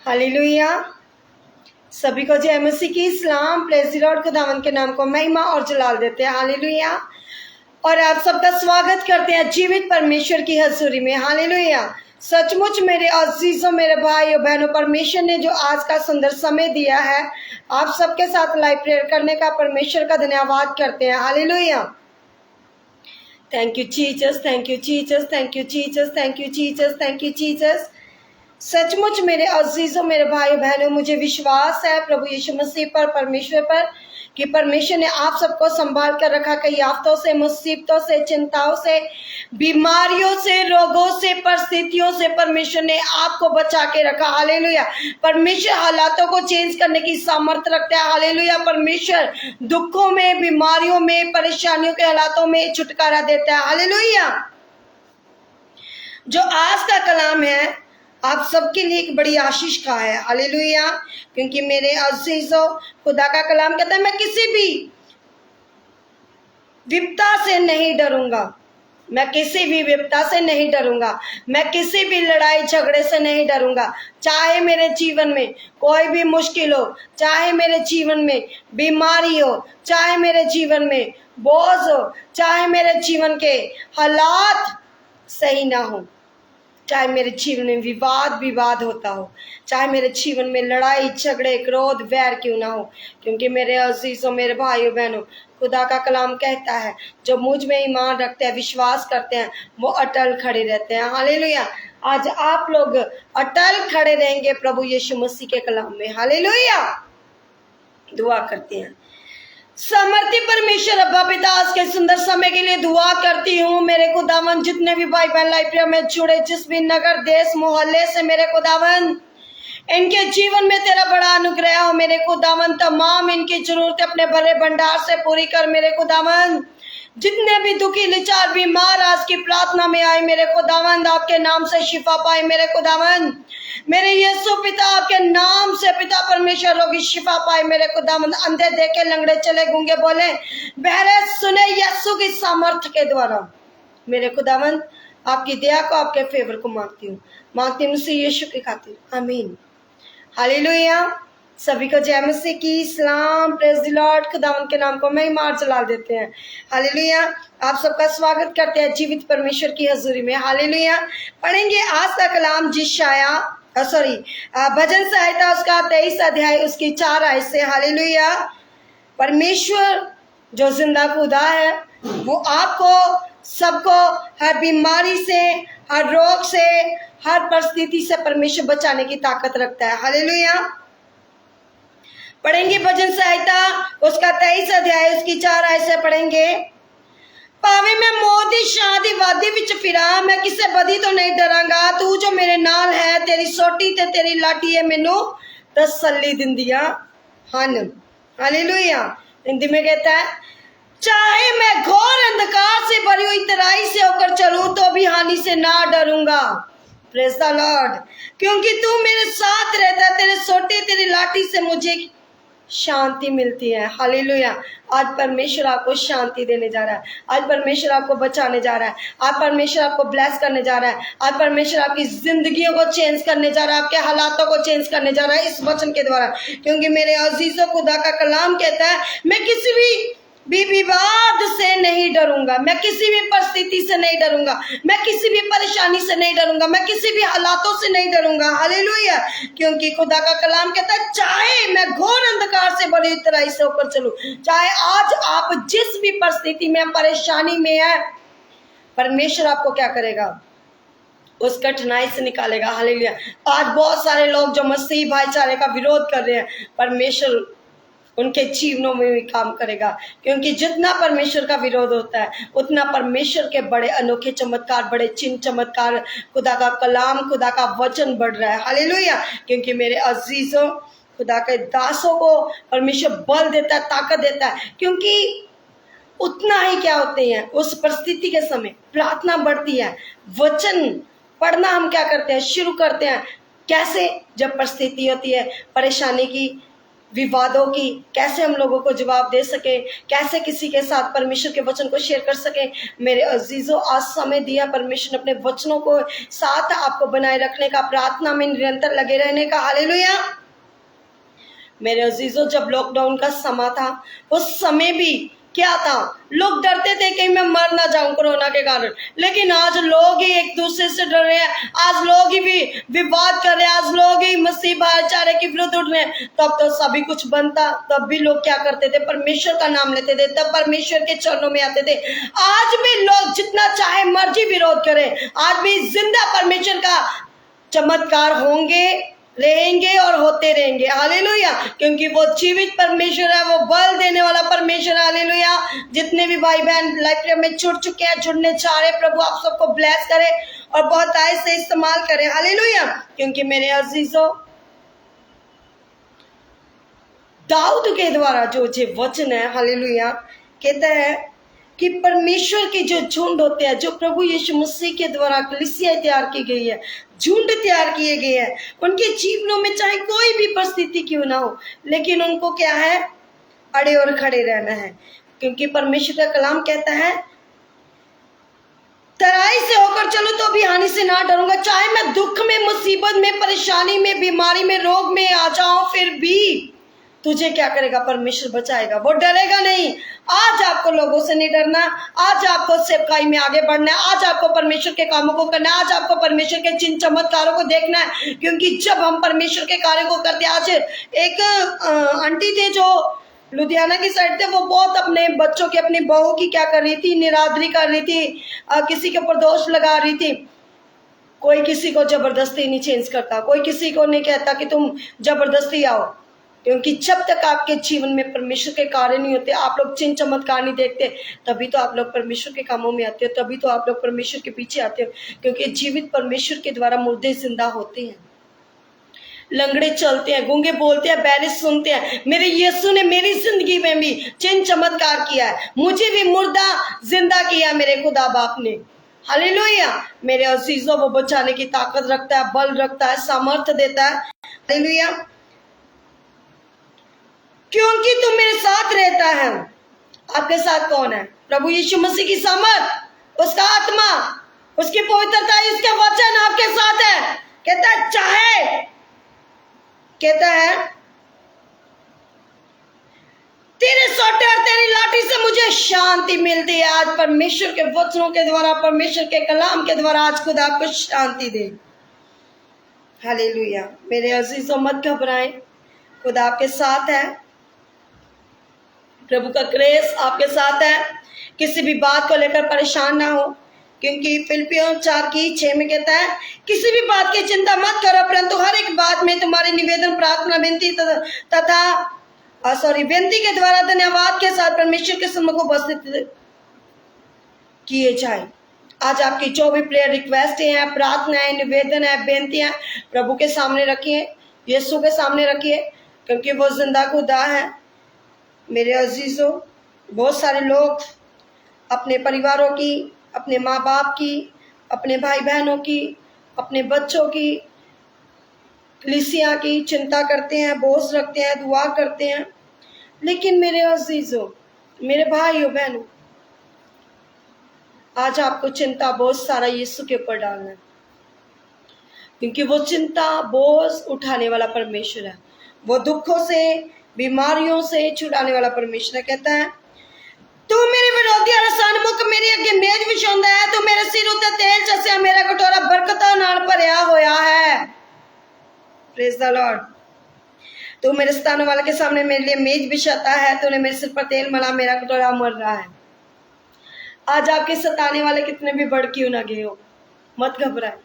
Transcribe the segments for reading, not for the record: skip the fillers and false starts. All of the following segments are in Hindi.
हालेलुया। सभी को जय मसीह की सलाम। Praise the Lord. खुदावंद के नाम को महिमा और जलाल देते हैं। हालेलुया। और आप सबका स्वागत करते हैं जीवित परमेश्वर की हजूरी में। हालेलुया। सचमुच मेरे अजीजों, मेरे भाइयों बहनों, परमेश्वर ने जो आज का सुंदर समय दिया है आप सबके साथ लाइव प्रेयर करने का, परमेश्वर का धन्यवाद करते हैं। Hallelujah. Thank you Jesus, thank you Jesus, thank you Jesus, thank you Jesus, thank you Jesus. सचमुच मेरे अजीजों, मेरे भाई बहनों, मुझे विश्वास है प्रभु यीशु मसीह पर, परमेश्वर पर, कि परमेश्वर ने आप सबको संभाल कर रखा। कई आफतों से, मुसीबतों से, चिंताओं से, बीमारियों से, रोगों से, परिस्थितियों से परमेश्वर ने आपको बचा के रखा। हालेलुया। परमेश्वर हालातों को चेंज करने की सामर्थ्य रखता है। हालेलुया। परमेश्वर दुखों में, बीमारियों में, परेशानियों के हालातों में छुटकारा देता है। हालेलुया। जो आज का कलाम है आप सबके लिए एक बड़ी आशीष का है। हालेलुया। क्योंकि मेरे अजीजों, खुदा का कलाम कहता है मैं किसी भी विपदा से नहीं डरूंगा। मैं किसी भी विपदा से नहीं डरूंगा। मैं किसी भी लड़ाई झगड़े से नहीं डरूंगा। चाहे मेरे जीवन में कोई भी मुश्किल हो, चाहे मेरे जीवन में बीमारी हो, चाहे मेरे जीवन में बोझ हो, चाहे मेरे जीवन के हालात सही ना हो, चाहे मेरे जीवन में विवाद होता हो, चाहे मेरे जीवन में लड़ाई झगड़े क्रोध वैर क्यों ना हो, क्योंकि मेरे अजीजों, मेरे भाइयों बहनों, खुदा का कलाम कहता है जो मुझ में ईमान रखते हैं, विश्वास करते हैं, वो अटल खड़े रहते हैं। हालेलुया। आज आप लोग अटल खड़े रहेंगे प्रभु यीशु मसीह के कलाम में। हालेलुया। दुआ करते हैं। समर्थी परमेश्वर अब्बा पिता, आज के सुंदर समय के लिए दुआ करती हूँ। मेरे खुदावन जितने भी भाई बहन लाइव प्रेयर में जुड़े, जिस भी नगर देश मोहल्ले से, मेरे खुदावन इनके जीवन में तेरा बड़ा अनुग्रह हो। मेरे खुदावन तमाम इनकी जरूरतें अपने भरे भंडार से पूरी कर। मेरे खुदावन जितने भी दुखी लाचार बीमार आज की प्रार्थना में आए, मेरे खुदावंद आपके नाम से शिफा पाए। मेरे खुदावंद मेरे यीशु पिता आपके नाम से पिता परमेश्वर लोग शिफा पाए। मेरे खुदावंद अंधे देखे, लंगड़े चले, गूंगे बोले, बहरे सुने, यीशु की सामर्थ्य के द्वारा। मेरे खुदावंद आपकी दया को, आपके फेवर को मांगती हूँ मसीह यीशु की खातिर। आमीन। हालेलुया। सभी को जय मसीह की सलाम। Praise the Lord. खुदावंद के नाम को महिमा और जलाल देते हैं। हालेलुया। आप सबका स्वागत करते हैं जीवित परमेश्वर की हजूरी में। हालेलुया। पढ़ेंगे आज का कलाम भजन संहिता उसका 23 अध्याय उसकी 4 आयत से। हालेलुया। परमेश्वर जो जिंदा खुदा है वो आपको सबको हर बीमारी से, हर रोग से, हर परिस्थिति से परमेश्वर बचाने की ताकत रखता है। हालेलुया। पढ़ेंगे भजन संहिता उसका 23 अध्याय उसकी 4 आयत से पढ़ेंगे। भावे मैं मोदी शादी वादी विच फिरा, मैं किसे बदी तो नहीं डरांगा। तू जो मेरे नाल है, तेरी सोटी ते तेरी लाठी है मैनू तसल्ली दिंदियां हन। हालेलुया। हिंदी में कहता है चाहे मैं घोर अंधकार से भरी हुई तराई से होकर चलूं तो भी हानि से ना डरूंगा। Praise the Lord. क्योंकि तू मेरे साथ रहता है, तेरे सोटी तेरी लाठी से मुझे शांति मिलती है। हालेलुया। आज परमेश्वर आपको शांति देने जा रहा है। आज परमेश्वर आपको बचाने जा रहा है। आज परमेश्वर आपको ब्लेस करने जा रहा है। आज परमेश्वर आपकी जिंदगियों को चेंज करने जा रहा है, आपके हालातों को चेंज करने जा रहा है इस वचन के द्वारा। क्योंकि मेरे अजीजों, खुदा का कलाम कहता है मैं किसी भी विवाद से नहीं डरूंगा। मैं किसी भी परिस्थिति से नहीं डरूंगा। मैं किसी भी परेशानी से नहीं डरूंगा। मैं किसी भी हालातों से नहीं डरूंगा। हालेलुया। क्योंकि खुदा का कलाम कहता है चाहे मैं घोर अंधकार से बड़ी तराई से होकर चलूं, चाहे आज आप जिस भी परिस्थिति में, परेशानी में है, परमेश्वर आपको क्या करेगा, उस कठिनाई से निकालेगा। हालेलुया। आज बहुत सारे लोग जो मसीह भाईचारे का विरोध कर रहे हैं, परमेश्वर उनके जीवनों में भी काम करेगा। क्योंकि जितना परमेश्वर का विरोध होता है उतना परमेश्वर के बड़े अनोखे चमत्कार, बड़े चिन्ह चमत्कार, खुदा का कलाम, खुदा का वचन बढ़ रहा है। हालेलुया। क्योंकि मेरे अजीजों, खुदा के दासों को परमेश्वर बल देता है, ताकत देता है। क्योंकि उतना ही क्या होते हैं उस परिस्थिति के समय प्रार्थना बढ़ती है। वचन पढ़ना हम क्या करते हैं, शुरू करते हैं कैसे, जब परिस्थिति होती है, परेशानी की, विवादों की, कैसे हम लोगों को जवाब दे सके, कैसे किसी के साथ परमेश्वर के वचन को शेयर कर सके। मेरे अजीजों, आज समय दिया परमेश्वर ने अपने वचनों को साथ आपको बनाए रखने का, प्रार्थना में निरंतर लगे रहने का। हालेलुया। मेरे अजीजों, जब लॉकडाउन का समय था, उस समय भी क्या था, लोग डरते थे कि मैं मर ना जाऊं कोरोना के कारण, लेकिन आज लोग ही एक दूसरे से डर रहे हैं, आज लोग ही भी विवाद कर रहे हैं, आज लोग ही मसीह भाईचारे के विरुद्ध उठ रहे हैं। तब तो सभी कुछ बनता, तब भी लोग क्या करते थे, परमेश्वर का नाम लेते थे, तब परमेश्वर के चरणों में आते थे। आज भी लोग जितना चाहे मर्जी विरोध करें, आज भी जिंदा परमेश्वर का चमत्कार होंगे, रहेंगे और होते रहेंगे। हालेलुया। क्योंकि वो जीवित परमेश्वर है, वो बल देने वाला परमेश्वर है। हालेलुया। जितने भी भाई बहन लाइफ में जुड़ चुके हैं, जुड़ने चाह रहे, प्रभु आप सबको ब्लेस करे और बहुत आय से इस्तेमाल करे। हालेलुया। क्योंकि मेरे अजीजों, दाऊद के द्वारा जो वचन है, हालेलुया, कहता है कि परमेश्वर के जो झुंड होते हैं, जो प्रभु यीशु मसीह के द्वारा कलीसिया तैयार की गई है, झुंड तैयार किए गए हैं, उनके जीवनों में चाहे कोई भी परिस्थिति क्यों ना हो, लेकिन उनको क्या है, अड़े और खड़े रहना है। क्योंकि परमेश्वर का कलाम कहता है, तराई से होकर चलो तो भी हानि से ना डरूंगा, चाहे मैं दुख में, मुसीबत में, परेशानी में, बीमारी में, रोग में आ जाऊं, फिर भी तुझे क्या करेगा, परमेश्वर बचाएगा, वो डरेगा नहीं। आज आपको लोगों से नहीं डरना, आज आपको सेवकाई में आगे बढ़ना है, आज आपको परमेश्वर के कामों को करना है, आज आपको परमेश्वर के चिन्ह चमत्कारों को देखना है। क्योंकि जब हम परमेश्वर के कार्य को करते, आज एक आंटी थे जो लुधियाना की साइड थे, वो बहुत अपने बच्चों की, अपनी बहू की क्या कर रही थी, निरादरी कर रही थी, किसी के ऊपर दोष लगा रही थी। कोई किसी को जबरदस्ती नहीं चेंज करता, कोई किसी को नहीं कहता कि तुम जबरदस्ती आओ, क्योंकि जब तक आपके जीवन में परमेश्वर के कार्य नहीं होते, आप लोग चिन्ह चमत्कार नहीं देखते, तभी तो आप लोग परमेश्वर के कामों में आते हो, तभी तो आप लोग परमेश्वर के पीछे आते हो। क्योंकि जीवित परमेश्वर के द्वारा मुर्दे जिंदा होते हैं, लंगड़े चलते हैं, गूंगे बोलते हैं, बहरे सुनते हैं। मेरे यीशु ने मेरी जिंदगी में भी चिन्ह चमत्कार किया है, मुझे भी मुर्दा जिंदा किया मेरे खुदा बाप ने। हालेलुया। मेरे अजीजों, वो बचाने की ताकत रखता है, बल रखता है, सामर्थ्य देता है। हालेलुया। क्योंकि तू मेरे साथ रहता है। आपके साथ कौन है? प्रभु यीशु मसीह की सामर्थ, उसका आत्मा, उसकी पवित्रता, इसके वचन आपके साथ है। कहता है चाहे, कहता है तेरे सोटे और तेरी लाठी से मुझे शांति मिलती है। आज परमेश्वर के वचनों के द्वारा, परमेश्वर के कलाम के द्वारा आज खुदा आपको शांति दे। हालेलुया। मेरे अजीजों, मत घबराएं, खुदा आपके साथ है, प्रभु का ग्रेस आपके साथ है। किसी भी बात को लेकर परेशान ना हो, क्योंकि फिलिप्पियों 4:6 में कहता है, किसी भी बात की चिंता मत करो, परंतु हर एक बात में तुम्हारी निवेदन, प्रार्थना, विनती विनती के द्वारा धन्यवाद के साथ परमेश्वर के सम्मुख उपस्थित किए जाए। आज आपकी जो भी प्रेयर रिक्वेस्ट है, प्रार्थना है, निवेदन है, बेनतियां, प्रभु के सामने रखिए, यीशु के सामने रखिए, क्योंकि वो जिंदा खुदा है। मेरे अजीजों, बहुत सारे लोग अपने परिवारों की, अपने माँ बाप की, अपने भाई बहनों की, अपने बच्चों की, कलीसिया की चिंता करते हैं, बोझ रखते हैं, दुआ करते हैं। लेकिन मेरे अजीजों, मेरे भाइयों बहनों, आज आपको चिंता बोझ सारा यीशु के ऊपर डालना है, क्योंकि वो चिंता बोझ उठाने वाला परमेश्वर है, वो दुखों से, बीमारियों से छुड़ाने वाला परमेश्वर है। कहता है, तू मेरे विरोधी और सन्मुख मेरे अगे मेज बिछाउंदा है, तू मेरे सिर उत्ते तेल चसिया, मेरा कटोरा बरकतां नाल भरिया होया है। Praise the Lord. तू मेरे सताने वाले के सामने मेरे लिए मेज बिछाता है, तूने मेरे सिर पर तेल मला, मेरा कटोरा मर रहा है। आज आपके सताने वाले कितने भी बढ़ क्यों ना गए हो, मत घबराए।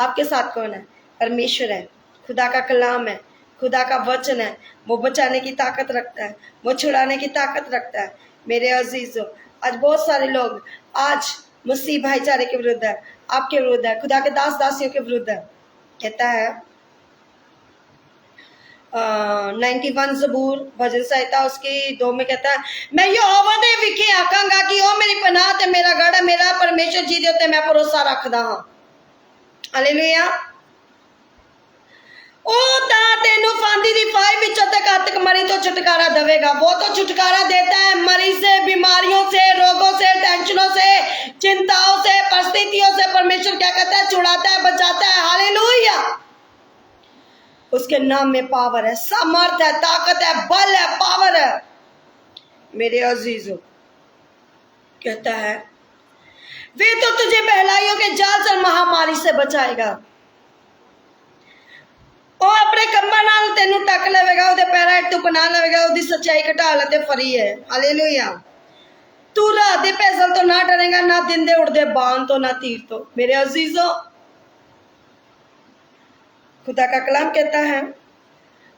आपके साथ कौन है? परमेश्वर है, खुदा का कलाम है, खुदा का वचन है। वो बचाने की ताकत रखता है, वो छुड़ाने की ताकत रखता है। मेरे अजीजों, आज बहुत सारे लोग आज मसीह भाईचारे के विरुद्ध है, आपके विरुद्ध है, खुदा के दास दासियों के विरुद्ध है। कहता है 91 ज़बूर भजन संहिता उसकी 2 में कहता है, मैं यहोवा दे विखे आकांगा कि ओ मेरी पनाह ते मेरा गढ़, मेरा परमेश्वर जी दे उत्ते मैं भरोसा रखदा हां। हालेलुया। ओ ता तेनू फांदी दी फाही विचों ते घातक मरी तो छुटकारा देगा। वो तो छुटकारा देता है मरी से, बीमारियों से, रोगों से, टेंशनों से, चिंताओं से, परिस्थितियों से। परमेश्वर क्या कहता है? छुड़ाता है, बचाता है। हालेलुया। उसके नाम में पावर है, सामर्थ है, ताकत है, बल है, पावर है। मेरे अजीजों, कहता है वे तो तुझे बहलाइयों के जाल से, महामारी से बचाएगा। ਉਹ ਆਪਣੇ ਕੰਮਾਂ ਨਾਲ ਤੈਨੂੰ ਟੱਕ ਲਵੇਗਾ, ਉਹਦੇ ਪੈਰਾਂ ਹੇਠ ਤੂੰ ਬਣਾ ਲਵੇਗਾ, ਉਹਦੀ ਸੱਚਾਈ ਘਟਾ ਲੈ ਤੇ ਫਰੀ ਹੈ। ਹਾਲੇਲੂਇਆ। तू रात दे पैसल तो ना डरेगा, ना दिन दे उड़दे बाण तो, ना तीर तो। मेरे अजीजों, खुदा का कलाम कहता है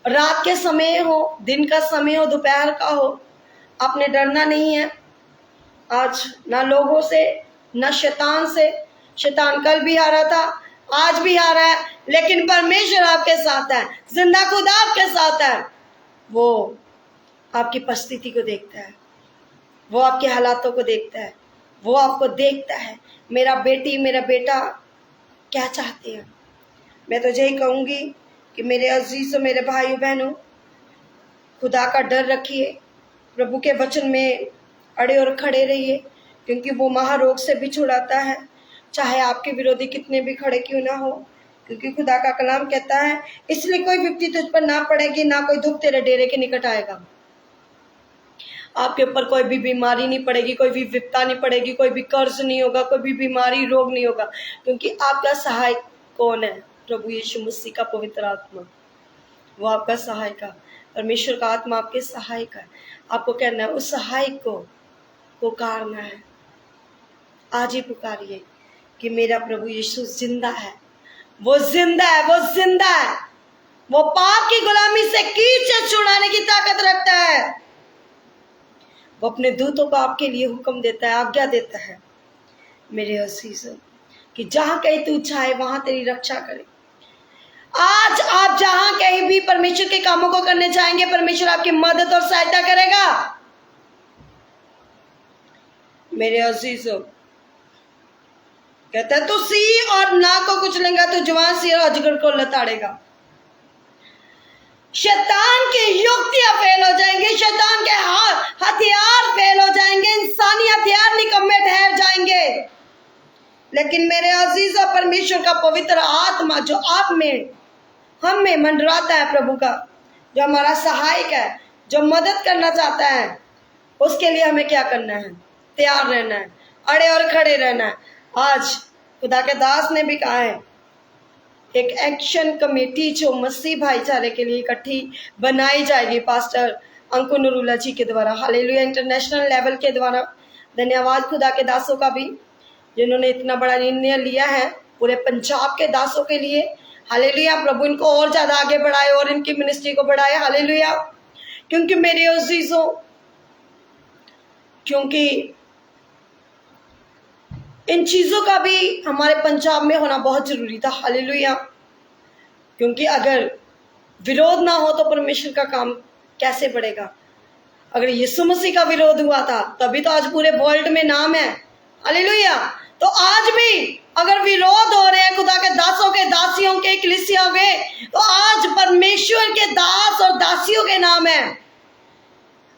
रात के समय हो, दिन का समय हो, दोपहर का हो, आपने डरना नहीं है। आज ना लोगों से, ना शैतान से। शैतान कल भी आ रहा था, आज भी आ रहा है, लेकिन परमेश्वर आपके साथ है। जिंदा खुदा आपके साथ है। वो आपकी परिस्थिति को देखता है, वो आपके हालातों को देखता है, वो आपको देखता है। मेरा बेटी, मेरा बेटा क्या चाहते हैं? मैं तो यही कहूँगी कि मेरे अजीज़ों, मेरे भाइयों बहनों, खुदा का डर रखिए, प्रभु के वचन में अड़े और खड़े रहिए, क्योंकि वो महारोग से भी छुड़ाता है, चाहे आपके विरोधी कितने भी खड़े क्यों ना हो। क्योंकि खुदा का कलाम कहता है इसलिए कोई विपत्ति तुझ पर ना पड़ेगी, ना कोई दुख तेरे डेरे के निकट आएगा। आपके ऊपर कोई भी बीमारी नहीं पड़ेगी, कोई भी विपत्ता नहीं पड़ेगी, कोई भी कर्ज नहीं होगा, कोई भी बीमारी, रोग नहीं होगा। क्योंकि आपका सहायक कौन है? प्रभु यीशु मसीह का पवित्र आत्मा, वो आपका सहायक है। परमेश्वर का आत्मा आपके सहायक है। आपको कहना है उस सहायक को पुकारना है। आज ही पुकारिए कि मेरा प्रभु यीशु जिंदा है, वो जिंदा है, वो जिंदा है। वो पाप की गुलामी से, कीट से छुड़ाने की ताकत रखता है। वो अपने दूतों को आपके लिए हुक्म देता है, आज्ञा देता है मेरे अजीजों, कि जहां कहीं तू चाहे वहां तेरी रक्षा करे। आज आप जहां कहीं भी परमेश्वर के कामों को करने जाएंगे, परमेश्वर आपकी मदद और सहायता करेगा। मेरे अजीजों, कहता है तू सिंह और नाग को कुचलेगा, तू जवान सिंह और अजगर को लताड़ेगा। शैतान की युक्तियां फेल हो जाएंगी, शैतान के हथियार फेल हो जाएंगे, इंसानी हथियार निकम्मे ठहर जाएंगे। लेकिन मेरे अजीजों, परमेश्वर का पवित्र आत्मा जो आप में, हम में मंडराता है, प्रभु का जो हमारा सहायक है, जो मदद करना चाहता है, उसके लिए हमें क्या करना है? तैयार रहना है, अड़े और खड़े रहना है। आज खुदा के दास ने भी कहा है एक एक्शन कमेटी जो मसीह भाईचारे के लिए इकट्ठी बनाई जाएगी पास्टर अंकुर नरूला जी के द्वारा। हालेलुया। इंटरनेशनल लेवल के द्वारा धन्यवाद खुदा के दासों का भी, जिन्होंने इतना बड़ा निर्णय लिया है पूरे पंजाब के दासों के लिए। हालेलुया। प्रभु इनको और ज़्यादा आगे बढ़ाए और इनकी मिनिस्ट्री को बढ़ाए। हालेलुया। क्योंकि मेरे अजीजों, क्योंकि इन चीज़ों का भी हमारे पंजाब में होना बहुत ज़रूरी था। हालेलुया। क्योंकि अगर विरोध ना हो तो परमेश्वर का काम कैसे बढ़ेगा? अगर यीशु मसीह का विरोध हुआ था तभी तो आज पूरे वर्ल्ड में नाम है। हालेलुया। तो आज भी अगर विरोध हो रहे हैं खुदा के दासों के, दासियों के, कलीसिया के, तो आज परमेश्वर के दास और दासियों के नाम है।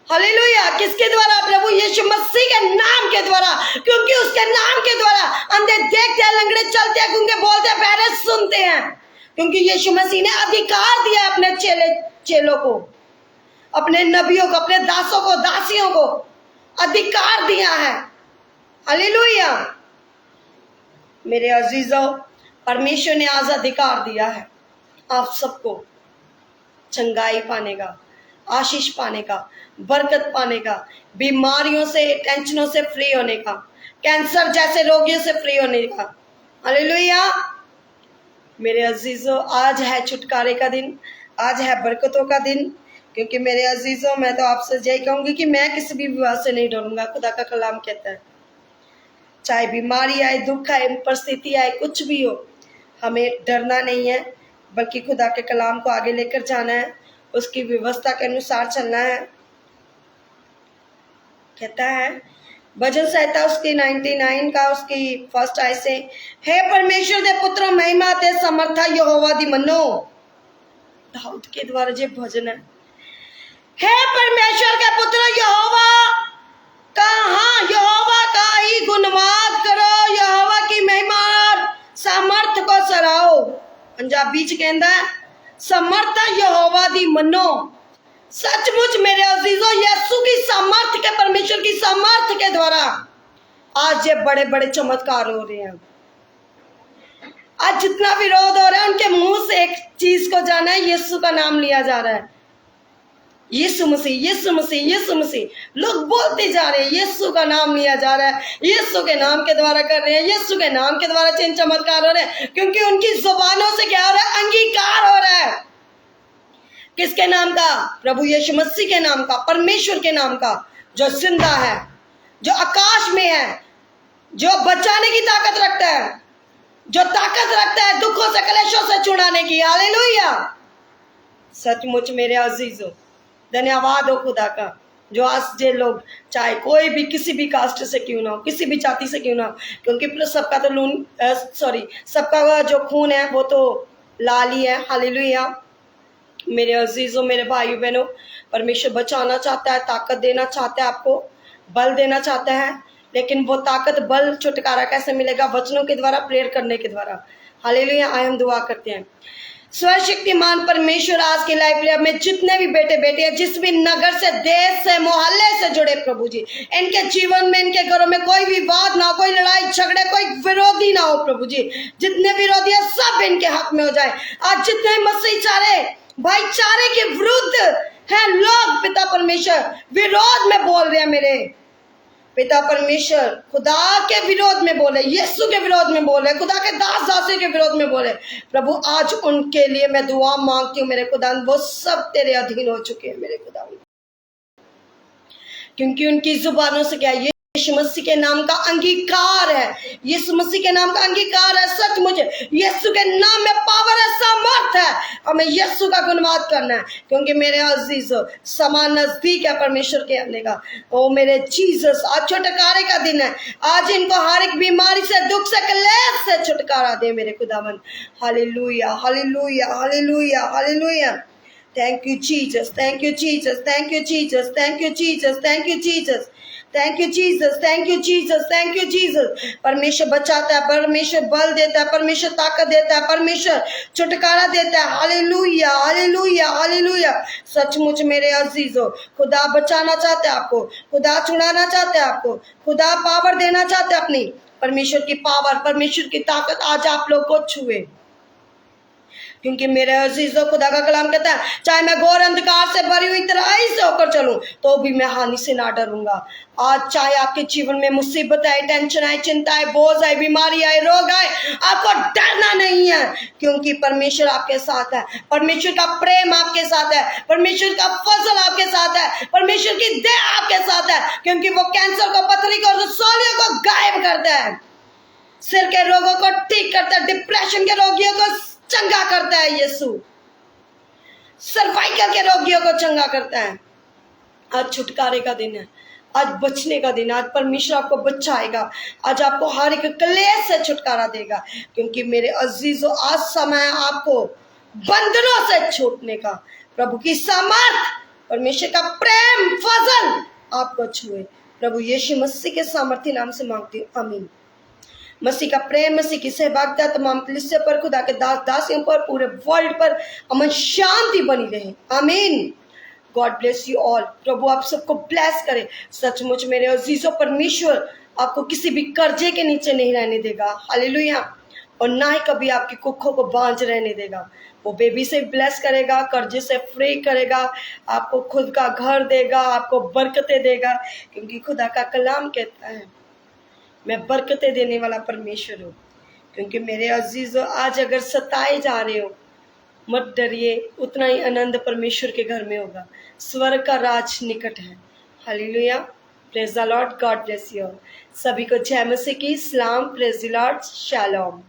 हालेलुया। किसके द्वारा? प्रभु यीशु मसीह के नाम के द्वारा। क्योंकि उसके नाम के द्वारा अंधे देखते हैं, लंगड़े चलते हैं, गूंगे बोलते हैं, बहरे सुनते हैं। क्योंकि यीशु मसीह ने अधिकार दिया है अपने चेलों को, अपने नबियों को, अपने दासों को, दासियों को अधिकार दिया है। हालेलुया। मेरे अजीजों, परमेश्वर ने आज अधिकार दिया है आप सबको चंगाई पाने का, आशीष पाने का, बरकत पाने का, बीमारियों से, टेंशनों से फ्री होने का, कैंसर जैसे रोगियों से फ्री होने का। हालेलुया। मेरे अजीजों, आज है छुटकारे का दिन, आज है बरकतों का दिन। क्योंकि मेरे अजीजों, मैं तो आपसे यही कहूँगी कि मैं किसी भी विवाद से नहीं डरूंगा। खुदा का कलाम कहता है चाहे बीमारी आए, दुख आए, परिस्थिति आए, कुछ भी हो, हमें डरना नहीं है, बल्कि खुदा के कलाम को आगे लेकर जाना है, उसकी व्यवस्था के अनुसार चलना है। कहता है भजन संहिता उसकी 99 का उसकी फर्स्ट आय से, हे परमेश्वर दे पुत्र महिमा ते समर्था यहोवा दी मनो। दाऊद के द्वारा जो भजन है, हे परमेश्वर के पुत्र यहोवा यहोवा का ही गुणवाद करो, यहोवा की महिमा और सामर्थ को सराहो। पंजाबी च कहंदा समर्थ यहोवा दी मनो। सचमुच मेरे अजीजों, यीशु की सामर्थ के, परमेश्वर की सामर्थ के द्वारा आज ये बड़े बड़े चमत्कार हो रहे हैं। आज जितना विरोध हो रहा है उनके मुंह से एक चीज को जाना है, यीशु का नाम लिया जा रहा है। यीशु मसीह, यीशु मसीह, यीशु मसीह। लोग बोलते जा रहे हैं, यीशु का नाम लिया जा रहा है, यीशु के नाम के द्वारा कर रहे हैं, यीशु के नाम के द्वारा चिन्ह चमत्कार हो रहे हैं, क्योंकि उनकी जुबानों से क्या हो रहा है? अंगीकार हो रहा है। किसके नाम का? प्रभु यीशु मसीह के नाम का, परमेश्वर के नाम का, जो जिंदा है, जो आकाश में है, जो बचाने की ताकत रखता है, जो ताकत रखता है दुखों से, कलेशों से छुड़ाने की। हालेलुया। सचमुच मेरे अजीजों, धन्यवाद हो खुदा का, जो आज जे लोग चाहे कोई भी किसी भी कास्ट से क्यों ना हो, किसी भी जाति से क्यों ना हो, क्योंकि सबका तो सबका जो खून है वो तो लाल ही है। हालेलुया। मेरे अजीजों, मेरे भाइयों बहनों, परमेश्वर बचाना चाहता है, ताकत देना चाहता है, आपको बल देना चाहता है। लेकिन वो ताकत, बल, छुटकारा कैसे मिलेगा? वचनों के द्वारा, प्रेयर करने के द्वारा। हालेलुया। आए हम दुआ करते हैं। सर्वशक्तिमान परमेश्वर, आज के लाइव प्रेयर में जितने भी बेटे बेटे हैं, जिस भी नगर से, देश से, मोहल्ले से जुड़े, प्रभु जी, इनके जीवन में, इनके घरों में कोई विवाद ना हो, कोई लड़ाई झगड़े, कोई विरोधी ना हो। प्रभु जी, जितने विरोधी है सब इनके हक में हो जाए। आज जितने मसीह चारे भाईचारे के विरुद्ध है लोग, पिता परमेश्वर विरोध में बोल रहे हैं, मेरे पिता परमेश्वर खुदा के विरोध में बोले, यीशु के विरोध में बोले, खुदा के दास दासी के विरोध में बोले, प्रभु आज उनके लिए मैं दुआ मांगती हूँ मेरे खुदा। वो सब तेरे अधीन हो चुके हैं मेरे खुदा, क्योंकि उनकी जुबानों से क्या, यीशु मसीह के नाम का अंगीकार है, यीशु मसीह के नाम का अंगीकार है। सचमुच यीशु के नाम में पावर है, सामर्थ है। हमें यीशु का गुणवाद करना है, क्योंकि मेरे अजीजों, समय नजदीक है परमेश्वर के आने का। ओ मेरे जीसस, आज छुटकारे का दिन है। आज इनको हर एक बीमारी से, दुख से, कलेश से छुटकारा दे मेरे खुदावन। Hallelujah, hallelujah, hallelujah, hallelujah. Thank you Jesus, thank you Jesus, thank you Jesus, thank you Jesus, thank you Jesus, thank you Jesus, thank you Jesus, thank you Jesus। परमेश्वर बचाता है, परमेश्वर बल देता है, परमेश्वर ताकत देता है, परमेश्वर छुटकारा देता है। Hallelujah, hallelujah, hallelujah. सचमुच मेरे अजीजों, खुदा बचाना चाहते हैं आपको, खुदा छुड़ाना चाहते हैं आपको, खुदा पावर देना चाहते हैं अपनी। परमेश्वर की पावर, परमेश्वर की ताकत आज आप लोग को छुए, क्योंकि मेरे अजीजों, खुदा का कलाम कहता है, चाहे मैं घोर अंधकार से भरी हुई तराई से होकर चलूं तो भी मैं हानि से ना डरूंगा। आज चाहे आपके जीवन में मुसीबत आए, टेंशन आए, चिंता आए, बोझ आए, बीमारी आए, रोग आए, आपको डरना नहीं है, क्योंकि परमेश्वर आपके साथ है, परमेश्वर का प्रेम आपके साथ है, परमेश्वर का फजल आपके साथ है, परमेश्वर की दया आपके साथ है, क्योंकि वो कैंसर को, पथरी को, रसौलियों को गायब करता है, सिर के रोगों को ठीक करता है, डिप्रेशन के रोगियों को चंगा करता है यीशु, सर्वाइकल के रोगियों को चंगा करता है। आज छुटकारे का दिन है, आज बचने का दिन है, आज परमेश्वर आपको बचाएगा, आज आपको हर एक क्लेश से छुटकारा देगा, क्योंकि मेरे अजीजों आज समय है आपको बंधनों से छूटने का। प्रभु की सामर्थ, परमेश्वर का प्रेम, फजल आपको छुए। प्रभु यीशु मसीह के सामर्थी नाम से मांगती हूँ, आमीन। मसीह का प्रेम, मसीह की सहभागिता तमाम कलीसिया पर, खुदा के दास दासियों पर, पूरे वर्ल्ड पर अमन शांति बनी रहे, आमीन। God bless you all. प्रभु आप सबको ब्लेस करे। सचमुच मेरे अजीजों, परमेश्वर आपको किसी भी कर्जे के नीचे नहीं रहने देगा, हालेलुया, और ना ही कभी आपकी कुखों को बांझ रहने देगा। वो बेबी से ब्लेस करेगा, कर्जे से फ्री करेगा, आपको खुद का घर देगा, आपको बरकतें देगा, क्योंकि खुदा का कलाम कहता है, मैं बरकतें देने वाला परमेश्वर हूँ। क्योंकि मेरे अजीजों, आज अगर सताए जा रहे हो, मत डरिए, उतना ही आनंद परमेश्वर के घर में होगा। स्वर्ग का राज निकट है। Hallelujah, praise the Lord, God bless you. सभी को जय मसीह की सलाम, प्रेज द लॉर्ड, शालोम।